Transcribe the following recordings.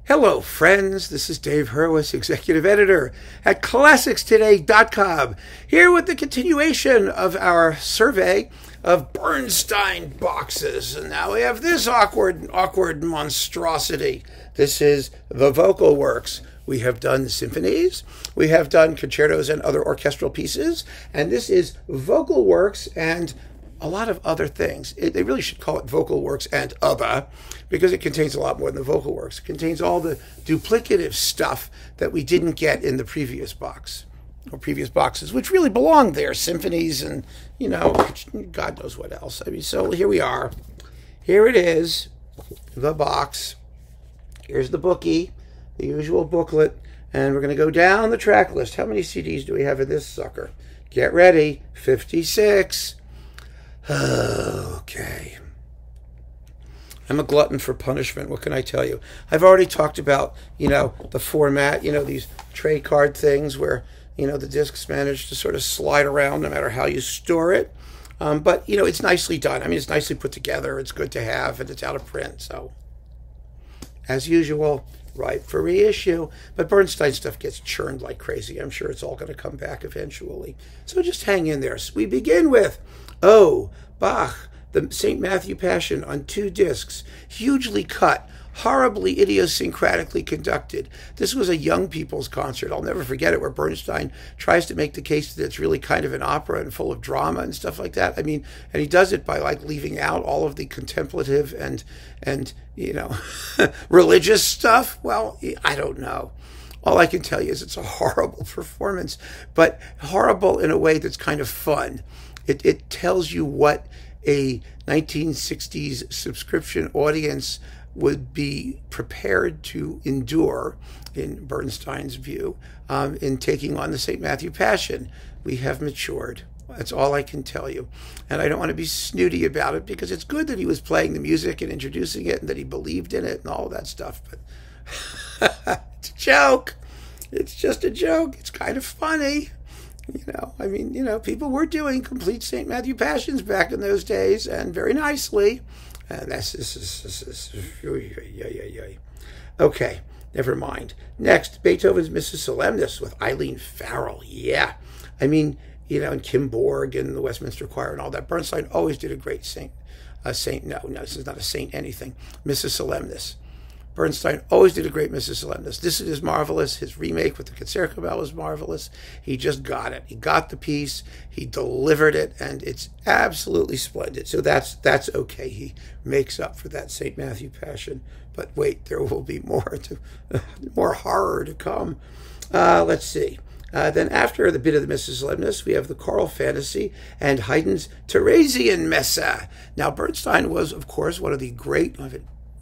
Hello, friends. This is Dave Hurwitz, Executive Editor at ClassicsToday.com, here with the continuation of our survey of Bernstein boxes. And now we have this awkward monstrosity. This is the vocal works. We have done symphonies, we have done concertos and other orchestral pieces, and this is vocal works and a lot of other things. They really should call it vocal works and other, because it contains a lot more than the vocal works. It contains all the duplicative stuff that we didn't get in the previous box, or previous boxes, which really belong there. Symphonies and, God knows what else. So here we are. Here it is, the box. Here's the bookie, the usual booklet, and we're going to go down the track list. How many CDs do we have in this sucker? Get ready, 56. Okay. I'm a glutton for punishment. What can I tell you? I've already talked about, the format, these tray card things where, the discs manage to sort of slide around no matter how you store it. But, it's nicely done. I mean, it's nicely put together. It's good to have, and it's out of print. So, as usual, ripe for reissue. But Bernstein stuff gets churned like crazy. I'm sure it's all going to come back eventually. So just hang in there. So we begin with, Bach, the St. Matthew Passion on 2 discs, hugely cut, horribly idiosyncratically conducted. This was a young people's concert. I'll never forget it, where Bernstein tries to make the case that it's really kind of an opera and full of drama and stuff like that. I mean, and he does it by leaving out all of the contemplative and religious stuff. Well, I don't know. All I can tell you is it's a horrible performance, but horrible in a way that's kind of fun. It tells you what a 1960s subscription audience would be prepared to endure, in Bernstein's view, in taking on the St. Matthew Passion. We have matured. That's all I can tell you. And I don't want to be snooty about it, because it's good that he was playing the music and introducing it and that he believed in it and all that stuff. But it's a joke. It's just a joke. It's kind of funny. People were doing complete St. Matthew Passions back in those days, and very nicely. And this is okay, never mind. Next, Beethoven's Missa Solemnis with Eileen Farrell. Yeah. And Kim Borg and the Westminster Choir and all that. Bernstein always did a great no, this is not a saint anything. Missa Solemnis. Bernstein always did a great Missa Solemnis. This is marvelous. His remake with the Concertgebouw is marvelous. He just got it. He got the piece. He delivered it, and it's absolutely splendid. So that's okay. He makes up for that St. Matthew Passion. But wait, there will be more horror to come. Let's see. Then after the bit of the Missa Solemnis, we have the Choral Fantasy and Haydn's Theresian Messa. Now, Bernstein was, of course, one of the great...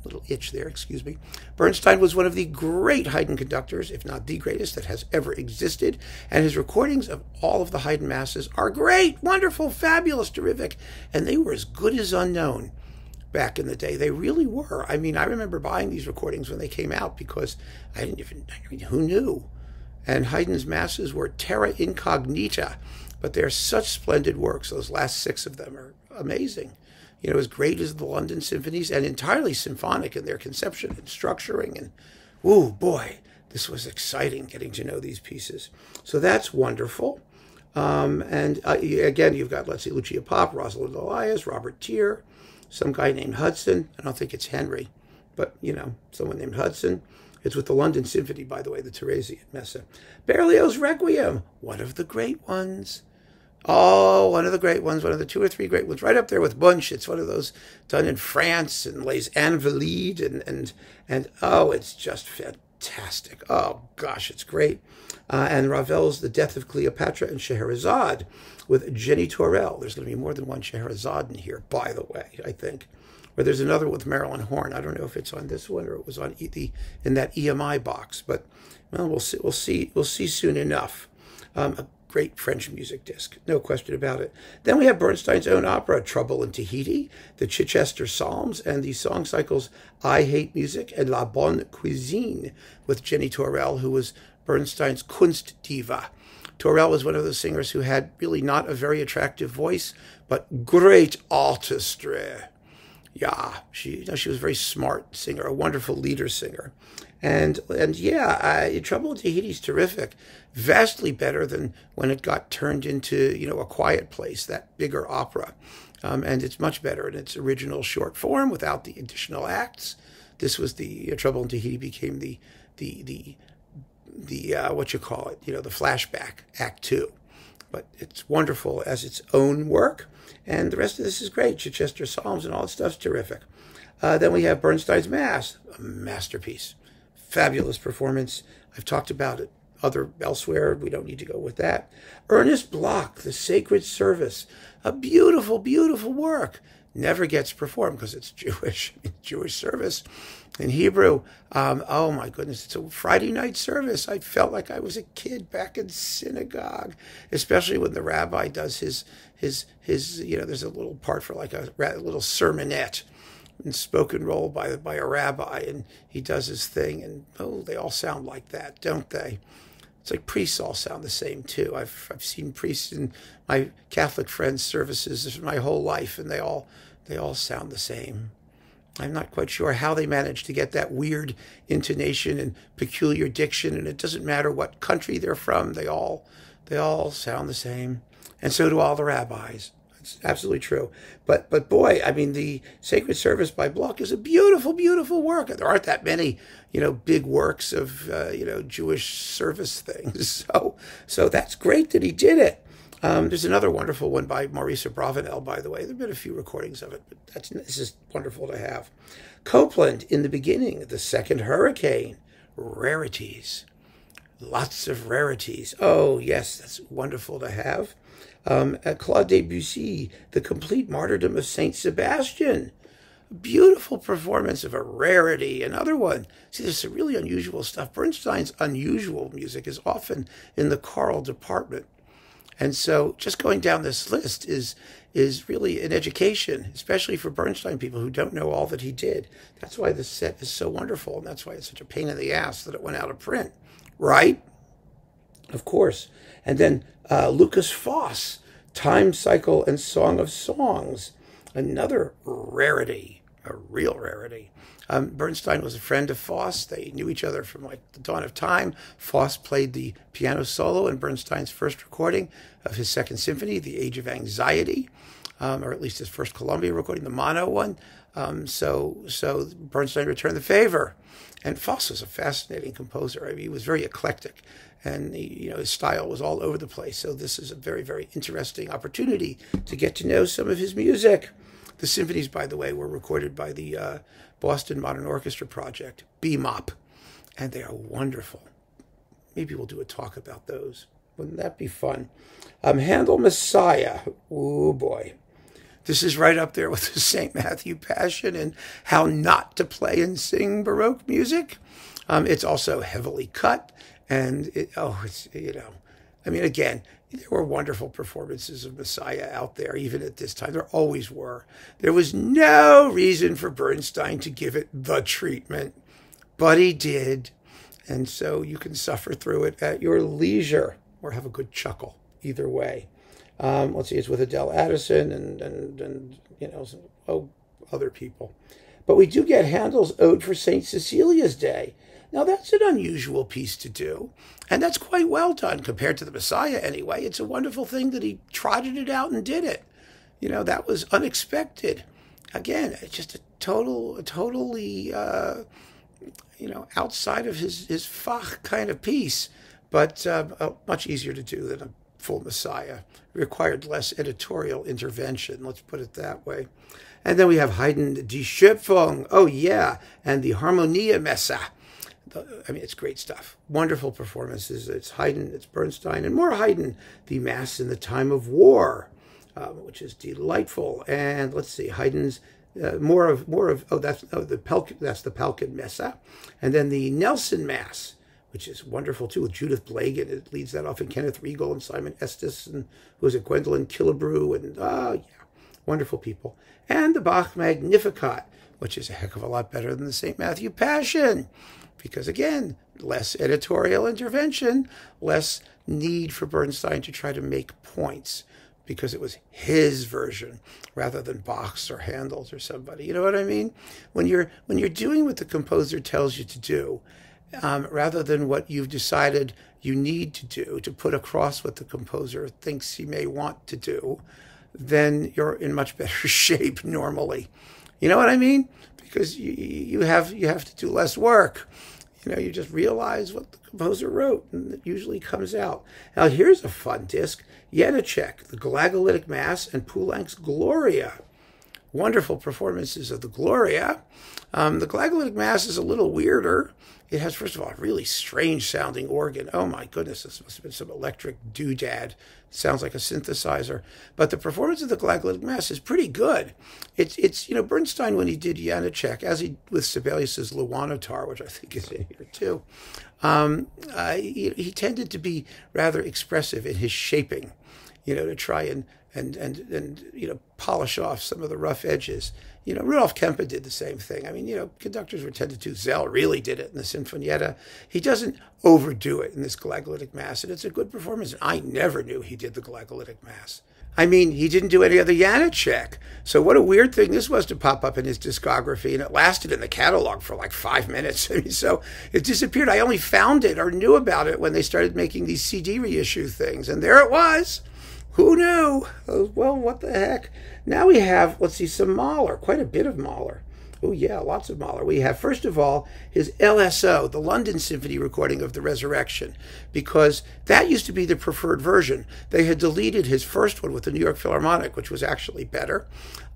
little itch there, excuse me. Bernstein was one of the great Haydn conductors, if not the greatest, that has ever existed, and his recordings of all of the Haydn masses are great, wonderful, fabulous, terrific, and they were as good as unknown back in the day. They really were. I remember buying these recordings when they came out, because who knew? And Haydn's masses were terra incognita, but they're such splendid works. Those last 6 of them are amazing. As great as the London symphonies, and entirely symphonic in their conception and structuring. And, oh boy, this was exciting getting to know these pieces. So that's wonderful. Again, you've got, let's see, Lucia Pop, Rosalind Elias, Robert Tier, some guy named Hudson. I don't think it's Henry, but, someone named Hudson. It's with the London Symphony, by the way, the Theresian Messa. Berlioz's Requiem, one of the great ones. Oh, one of the great ones, one of the 2 or 3 great ones, right up there with Bunch. It's one of those done in France, and Les Invalides, and it's just fantastic. Oh, gosh, it's great. And Ravel's The Death of Cleopatra and Scheherazade with Jenny Torel. There's going to be more than one Scheherazade in here, by the way, I think. Or there's another with Marilyn Horne. I don't know if it's on this one or it was on in that EMI box, but well, we'll see soon enough. A great French music disc, no question about it. Then we have Bernstein's own opera, Trouble in Tahiti, the Chichester Psalms, and the song cycles I Hate Music and La Bonne Cuisine with Jenny Torel, who was Bernstein's Kunstdiva. Torel was one of those singers who had really not a very attractive voice, but great artistry. Yeah, she was a very smart singer, a wonderful leader singer, and yeah, Trouble in Tahiti's terrific, vastly better than when it got turned into A Quiet Place, that bigger opera, and it's much better in its original short form without the additional acts. This was the Trouble in Tahiti became the what you call it, the flashback act two, but it's wonderful as its own work. And the rest of this is great. Chichester Psalms and all that stuff's terrific. Then we have Bernstein's Mass, a masterpiece. Fabulous performance. I've talked about it elsewhere. We don't need to go with that. Ernest Bloch, The Sacred Service, a beautiful, beautiful work. Never gets performed because it's Jewish. Jewish service in Hebrew. Oh my goodness, it's a Friday night service. I felt like I was a kid back in synagogue, especially when the rabbi does his there's a little part for like a little sermonette and spoken role by a rabbi, and he does his thing, and they all sound like that, don't they? It's like priests all sound the same too. I've seen priests in my Catholic friends' services my whole life, and they all sound the same. I'm not quite sure how they manage to get that weird intonation and peculiar diction, and it doesn't matter what country they're from. They all sound the same, and so do all the rabbis. It's absolutely true. But boy, I mean, the Sacred Service by Bloch is a beautiful, beautiful work. There aren't that many, big works of, Jewish service things. So that's great that he did it. There's another wonderful one by Maurice Abravanel, by the way. There have been a few recordings of it, but this is wonderful to have. Copland, In the Beginning, The Second Hurricane, rarities. Lots of rarities. Oh, yes, that's wonderful to have. Claude Debussy, The Complete Martyrdom of Saint Sebastian. Beautiful performance of a rarity. Another one. See, there's some really unusual stuff. Bernstein's unusual music is often in the choral department. And so just going down this list is really an education, especially for Bernstein people who don't know all that he did. That's why this set is so wonderful, and that's why it's such a pain in the ass that it went out of print. Right? Of course. And then Lucas Foss, Time Cycle and Song of Songs, another rarity, a real rarity. Bernstein was a friend of Foss. They knew each other from like the dawn of time. Foss played the piano solo in Bernstein's first recording of his Second Symphony, The Age of Anxiety, or at least his first Columbia recording, the mono one. So Bernstein returned the favor. And Foss was a fascinating composer. I mean, he was very eclectic, and his style was all over the place. So this is a very, very interesting opportunity to get to know some of his music. The symphonies, by the way, were recorded by the Boston Modern Orchestra Project, BMOP, and they are wonderful. Maybe we'll do a talk about those. Wouldn't that be fun? Handel Messiah. Oh, boy. This is right up there with the St. Matthew Passion and how not to play and sing Baroque music. It's also heavily cut, and I mean, again, there were wonderful performances of Messiah out there, even at this time. There always were. There was no reason for Bernstein to give it the treatment, but he did. And so you can suffer through it at your leisure or have a good chuckle, either way. Let's see, it's with Adele Addison and other people. But we do get Handel's Ode for St. Cecilia's Day. Now, that's an unusual piece to do, and that's quite well done compared to the Messiah anyway. It's a wonderful thing that he trotted it out and did it. That was unexpected. Again, it's just a totally outside of his fach kind of piece, but much easier to do than a full Messiah. It required less editorial intervention, let's put it that way. And then we have Haydn Die Schöpfung, oh yeah, and the Harmonia Messe. I mean, it's great stuff. Wonderful performances. It's Haydn, it's Bernstein, and more Haydn, the Mass in the Time of War, which is delightful. And let's see, Haydn's that's the Palkin Messe, and then the Nelson Mass, which is wonderful too, with Judith Blagan. It leads that off, and Kenneth Riegel and Simon Estes, and who was it, Gwendolyn Killebrew, and wonderful people. And the Bach Magnificat, which is a heck of a lot better than the St. Matthew Passion, because again, less editorial intervention, less need for Bernstein to try to make points, because it was his version rather than Bach's or Handel's or somebody. You know what I mean? When you're doing what the composer tells you to do, rather than what you've decided you need to do to put across what the composer thinks he may want to do, then you're in much better shape normally. You know what I mean? Because you have to do less work. You know, you just realize what the composer wrote, and it usually comes out. Now, here's a fun disc. Janacek, the Glagolitic Mass, and Poulenc's Gloria. Wonderful performances of the Gloria. The Glagolitic Mass is a little weirder. It has, first of all, a really strange-sounding organ. Oh, my goodness, this must have been some electric doodad. It sounds like a synthesizer. But the performance of the Glagolitic Mass is pretty good. It's Bernstein, when he did Janacek, as he with Sibelius's Lewanotar, which I think is in here too, he tended to be rather expressive in his shaping, to try and polish off some of the rough edges. Rudolf Kempe did the same thing. I mean, conductors were tended to. Zell really did it in the Sinfonietta. He doesn't overdo it in this Glagolitic Mass, and it's a good performance. I never knew he did the Glagolitic Mass. I mean, he didn't do any other Janacek. So what a weird thing this was to pop up in his discography, and it lasted in the catalog for like 5 minutes. I mean, so it disappeared. I only found it or knew about it when they started making these CD reissue things, and there it was. Who knew? Well, what the heck? Now we have, let's see, some Mahler, quite a bit of Mahler. Oh, yeah, lots of Mahler. We have, first of all, his LSO, the London Symphony recording of The Resurrection, because that used to be the preferred version. They had deleted his first one with the New York Philharmonic, which was actually better,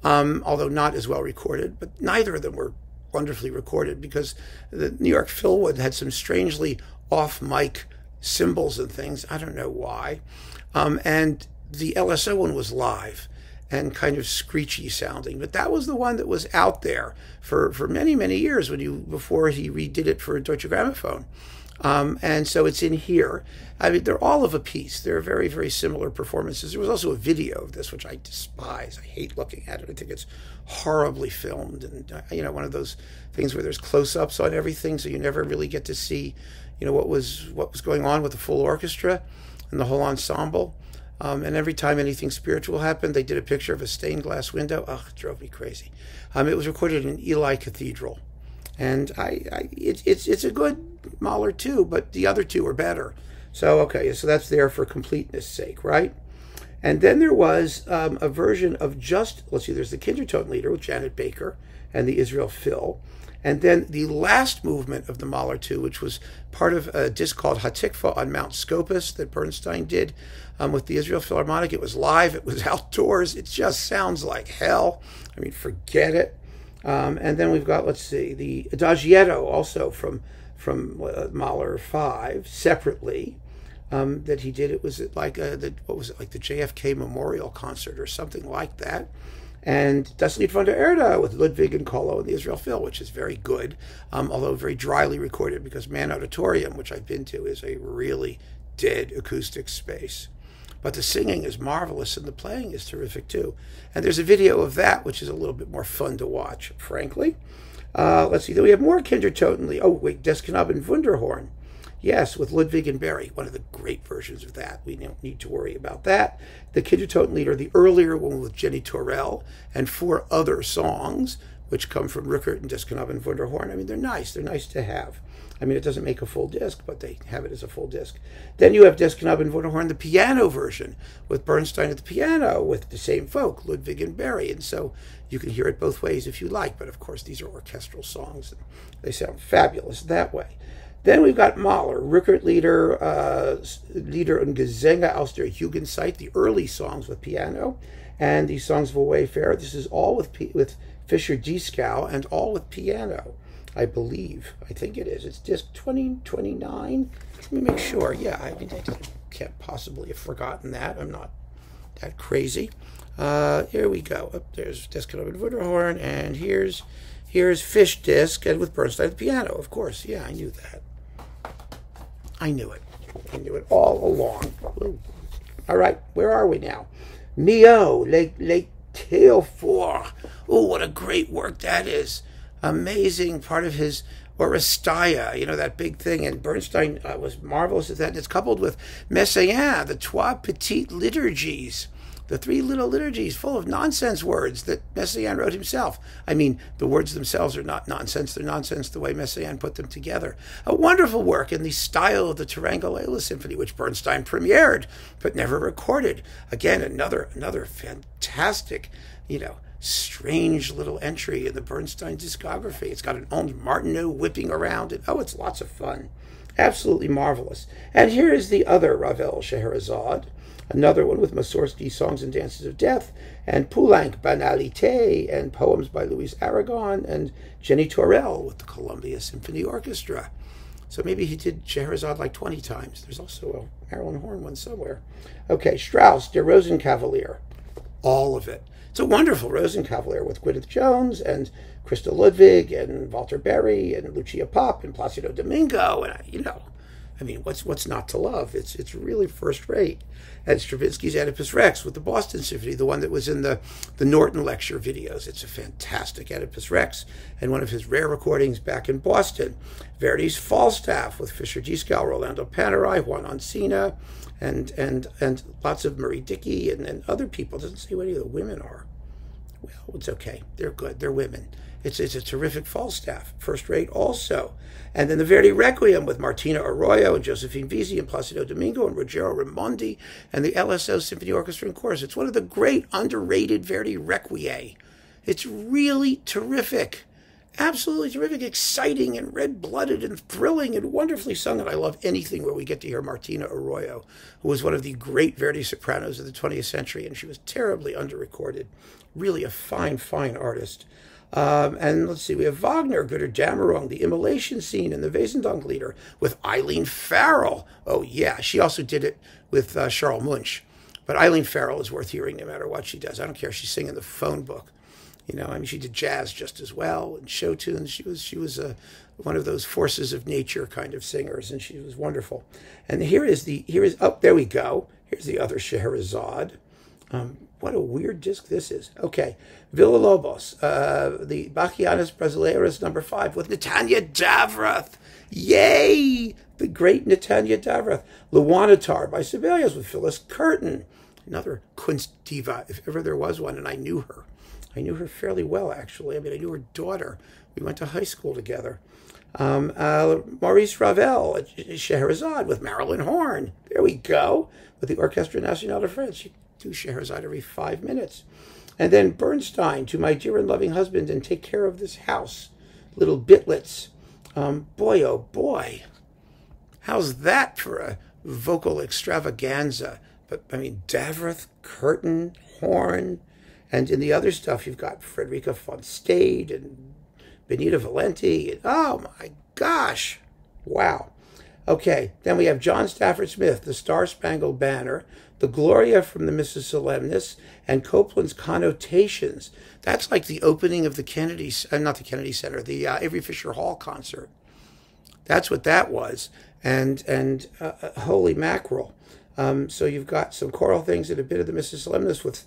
although not as well recorded, but neither of them were wonderfully recorded because the New York Phil one had some strangely off-mic cymbals and things. I don't know why. And the LSO one was live and kind of screechy sounding, but that was the one that was out there for many, many years before he redid it for Deutsche Grammophon. And so it's in here. I mean, they're all of a piece. They're very, very similar performances. There was also a video of this, which I despise. I hate looking at it. I think it's horribly filmed, and one of those things where there's close-ups on everything, so you never really get to see, what was going on with the full orchestra and the whole ensemble. And every time anything spiritual happened, they did a picture of a stained glass window. Oh, it drove me crazy. It was recorded in Ely Cathedral. And it's a good Mahler too, but the other two are better. So, okay, so that's there for completeness' sake, right? And then there was a version of let's see, there's the Kindertotenlieder with Janet Baker and the Israel Phil. And then the last movement of the Mahler 2, which was part of a disc called Hatikva on Mount Scopus that Bernstein did with the Israel Philharmonic. It was live. It was outdoors. It just sounds like hell. I mean, forget it. And then we've got, let's see, the Adagietto also from Mahler 5 separately that he did. It was like like the JFK Memorial Concert or something like that. And Das Lied von der Erde with Ludwig and Kolo and the Israel Phil, which is very good, although very dryly recorded because Man Auditorium, which I've been to, is a really dead acoustic space. But the singing is marvelous and the playing is terrific too. And there's a video of that, which is a little bit more fun to watch, frankly. Let's see, then we have more Kindertotenlied. Oh, wait, Des Knaben Wunderhorn. Yes, with Ludwig and Barry, one of the great versions of that. We don't need to worry about that. The Kindertotenlieder, the earlier one with Jenny Torell, and 4 other songs, which come from Rückert and Des Knaben Wunderhorn. I mean, they're nice. They're nice to have. I mean, it doesn't make a full disc, but they have it as a full disc. Then you have Des Knaben Wunderhorn, the piano version, with Bernstein at the piano, with the same folk, Ludwig and Barry. And so you can hear it both ways if you like. But, of course, these are orchestral songs, and they sound fabulous that way. Then we've got Mahler, Rückert Lieder und Gesänge aus der Jugendzeit, the early songs with piano, and the songs of a Wayfarer. This is all with Fischer-Dieskau and all with piano, I believe. I think it is. It's disc 2029. Let me make sure. Yeah, I mean, I can't possibly have forgotten that. I'm not that crazy. Here we go. There's Des Knaben Wunderhorn, and here's Fish disc, and with Bernstein at the piano, of course. Yeah, I knew that. I knew it. I knew it all along. Ooh. All right, where are we now? Mio, Le Théophore. Oh, what a great work that is. Amazing part of his Oresteia, that big thing. And Bernstein was marvelous at that. And it's coupled with Messiaen, the Trois Petites Liturgies, the three little liturgies full of nonsense words that Messiaen wrote himself. I mean, the words themselves are not nonsense. They're nonsense the way Messiaen put them together. A wonderful work in the style of the Turangalila Symphony, which Bernstein premiered but never recorded. Again, another fantastic, strange little entry in the Bernstein discography. It's got an old Martineau whipping around, and it's lots of fun. Absolutely marvelous. And here is the other Ravel Scheherazade, another one with Mussorgsky Songs and Dances of Death, and Poulenc Banalité, and poems by Louis Aragon, and Jenny Torel with the Columbia Symphony Orchestra. So maybe he did Scheherazade like 20 times. There's also a Marilyn Horn one somewhere. Okay, Strauss, Der Rosenkavalier. All of it. It's a wonderful Rosenkavalier with Gwyneth Jones and Crystal Ludwig and Walter Berry and Lucia Pop and Placido Domingo. And, what's not to love? It's really first rate. And Stravinsky's Oedipus Rex with the Boston Symphony, the one that was in the Norton lecture videos. It's a fantastic Oedipus Rex and one of his rare recordings back in Boston. Verdi's Falstaff with Fischer Dieskau, Rolando Panerai, Juan Oncina, and lots of Marie Dickey and other people. It doesn't say what any of the women are. Well, it's okay. They're good. They're women. It's a terrific Falstaff, first rate also. And then the Verdi Requiem with Martina Arroyo and Josephine Visi and Placido Domingo and Ruggero Raimondi and the LSO Symphony Orchestra and Chorus. It's one of the great underrated Verdi Requiem. It's really terrific. Absolutely terrific, exciting and red-blooded and thrilling and wonderfully sung. And I love anything where we get to hear Martina Arroyo, who was one of the great Verdi sopranos of the 20th century, and she was terribly under-recorded. Really a fine, fine artist. And let's see, we have Wagner, Götterdämmerung, the Immolation Scene, and the Wesendonck-Lieder with Eileen Farrell. Oh, yeah, she also did it with Charles Munch. But Eileen Farrell is worth hearing no matter what she does. I don't care if she's singing the phone book. She did jazz just as well and show tunes. She was one of those forces of nature kind of singers, and she was wonderful. And there we go. Here's the other Scheherazade. What a weird disc this is. Okay, Villa-Lobos, the Bachianas Brasileiras No. 5 with Natanya Davrath. Yay! The great Natanya Davrath. Luanatar by Sibelius with Phyllis Curtin. Another Kunst diva, if ever there was one, and I knew her. I knew her fairly well, actually. I knew her daughter. We went to high school together. Maurice Ravel, Scheherazade with Marilyn Horn. There we go. With the Orchestre Nationale de France. You do Scheherazade every 5 minutes. And then Bernstein, To My Dear and Loving Husband and Take Care of This House. Little bitlets. Boy, oh boy. How's that for a vocal extravaganza? But, Davrath, Curtin, Horn. And in the other stuff, you've got Frederica von Stade and Benita Valenti. And, oh, my gosh. Wow. Okay, then we have John Stafford Smith, The Star-Spangled Banner, the Gloria from the Missa Solemnis, and Copland's Connotations. That's like the opening of the Kennedy, not the Kennedy Center, the Avery Fisher Hall concert. That's what that was. And holy mackerel. So you've got some choral things and a bit of the Missa Solemnis with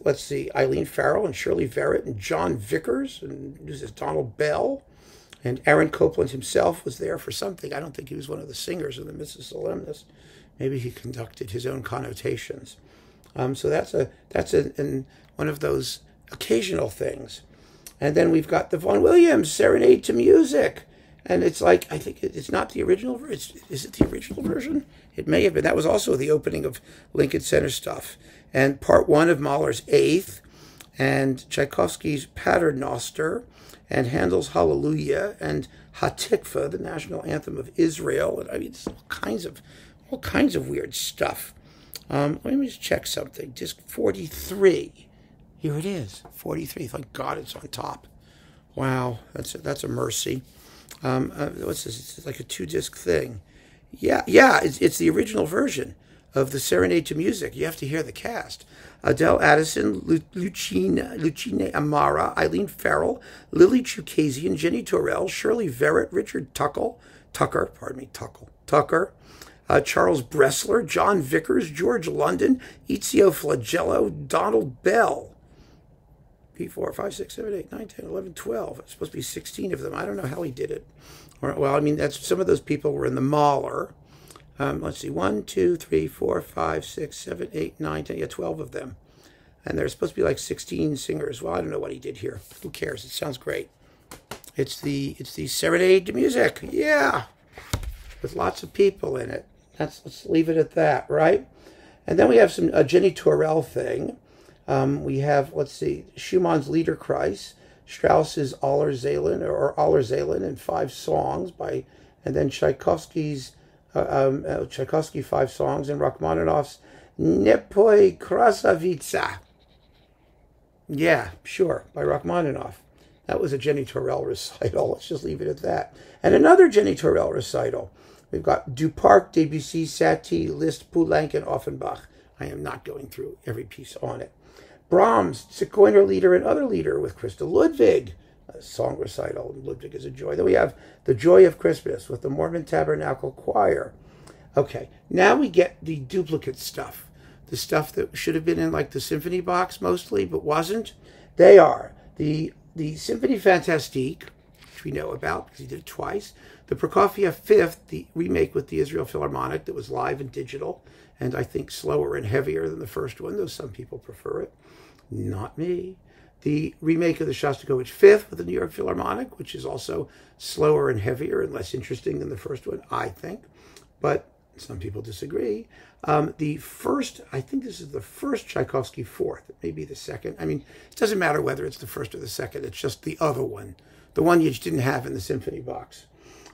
let's see, Eileen Farrell and Shirley Verrett and John Vickers and this is Donald Bell. And Aaron Copland himself was there for something. I don't think he was one of the singers of the Missa Solemnis. Maybe he conducted his own connotations. So that's one of those occasional things. And then we've got the Vaughan Williams Serenade to Music. And it's like, I think it's not the original version. Is it the original version? It may have been. That was also the opening of Lincoln Center stuff. And part one of Mahler's Eighth, and Tchaikovsky's Paternoster, and Handel's Hallelujah, and Hatikva, the national anthem of Israel. And it's all kinds of weird stuff. Let me just check something. Disc 43. Here it is, 43. Thank God it's on top. Wow, that's a mercy. What's this? It's like a 2-disc thing. Yeah, it's the original version of the Serenade to Music. You have to hear the cast. Adele Addison, Lucine Amara, Eileen Farrell, Lily Chukazian, Jenny Torel, Shirley Verrett, Richard Tucker, Charles Bressler, John Vickers, George London, Ezio Flagello, Donald Bell. P4, 5, 6, 7, 8, 9, 10, 11, 12. It's supposed to be 16 of them. I don't know how he did it. That's some of those people were in the Mahler. Let's see, 1, 2, 3, 4, 5, 6, 7, 8, 9, 10, 12 of them. And there's supposed to be like 16 singers. Well, I don't know what he did here. Who cares? It sounds great. It's the Serenade de Musique. Yeah. With lots of people in it. Let's leave it at that, right? And then we have a Jenny Torell thing. We have, let's see, Schumann's Liederkreis, Strauss's Allerzählen in 5 songs and then Tchaikovsky 5 songs, and Rachmaninoff's Nepoi Krasavica. Yeah, sure, by Rachmaninoff. That was a Jenny Torell recital. Let's just leave it at that. And another Jenny Torell recital. We've got Duparc, Debussy, Satie, Liszt, Poulenc, and Offenbach. I am not going through every piece on it. Brahms, Zigeuner Lieder and Other Lieder with Christa Ludwig, a song recital. Ludwig is a joy. Then we have The Joy of Christmas with the Mormon Tabernacle Choir. Okay, now we get the duplicate stuff. The stuff that should have been in like the symphony box mostly, but wasn't. They are the Symphonie Fantastique, which we know about because he did it twice. The Prokofiev Fifth, the remake with the Israel Philharmonic that was live and digital, and I think slower and heavier than the first one, though some people prefer it. Not me. The remake of the Shostakovich Fifth with the New York Philharmonic, which is also slower and heavier and less interesting than the first one, I think. But some people disagree. The first, I think this is the first Tchaikovsky Fourth. It may be the second. I mean, it doesn't matter whether it's the first or the second. It's just the other one. The one you didn't have in the symphony box.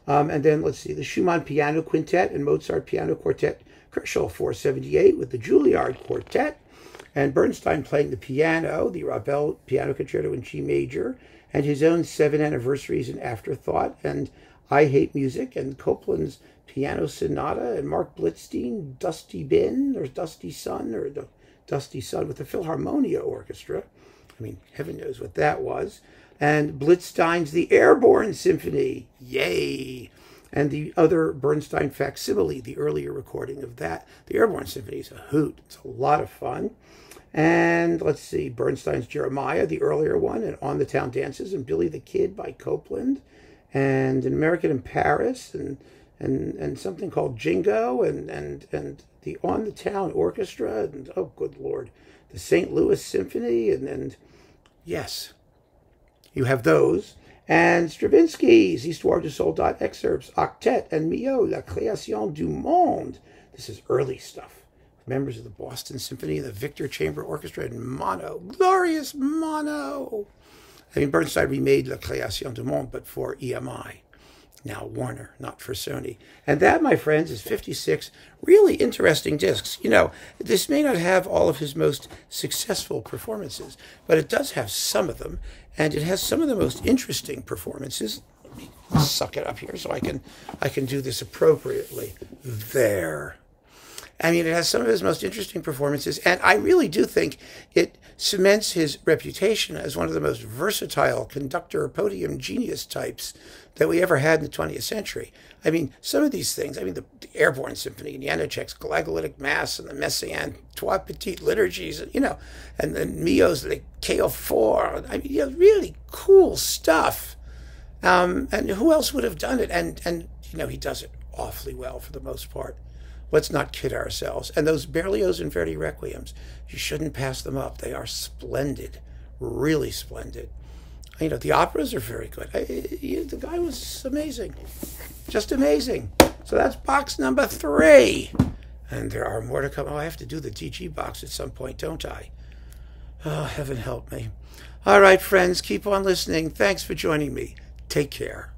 And then, let's see, the Schumann Piano Quintet and Mozart Piano Quartet, Kershaw 478 with the Juilliard Quartet, and Bernstein playing the piano, the Ravel Piano Concerto in G major, and his own 7 anniversaries and Afterthought, and I Hate Music, and Copland's Piano Sonata, and Mark Blitzstein, Dusty Bin, or Dusty Sun, or the Dusty Sun with the Philharmonia Orchestra. I mean, heaven knows what that was. And Blitzstein's The Airborne Symphony, yay! And the other Bernstein facsimile, the earlier recording of that. The Airborne Symphony is a hoot. It's a lot of fun. And let's see, Bernstein's Jeremiah, the earlier one, and On the Town Dances, and Billy the Kid by Copland, and An American in Paris, and something called Jingo, and the On the Town Orchestra, and oh, good Lord, the St. Louis Symphony, and yes, you have those. And Stravinsky's Histoire du Soldat excerpts, Octet, and Mio, La Création du Monde. This is early stuff. Members of the Boston Symphony, the Victor Chamber Orchestra in mono. Glorious mono! I mean, Bernstein remade La Création du Monde, but for EMI. Now Warner, not for Sony. And that, my friends, is 56 really interesting discs. You know, this may not have all of his most successful performances, but it does have some of them, and it has some of the most interesting performances. Let me suck it up here so I can do this appropriately. There. I mean, it has some of his most interesting performances, and I really do think it cements his reputation as one of the most versatile conductor podium genius types that we ever had in the 20th century. I mean, some of these things, I mean, the Airborne Symphony and Janáček's Glagolitic Mass and the Messiaen Trois Petites Liturgies, and, you know, and then Mio's Le Chaos. I mean, you know, really cool stuff. And who else would have done it? And you know, he does it awfully well for the most part. Let's not kid ourselves. And those Berlioz and Verdi Requiems, you shouldn't pass them up. They are splendid, really splendid. You know, the operas are very good. The guy was amazing, just amazing. So that's box number 3. And there are more to come. Oh, I have to do the DG box at some point, don't I? Oh, heaven help me. All right, friends, keep on listening. Thanks for joining me. Take care.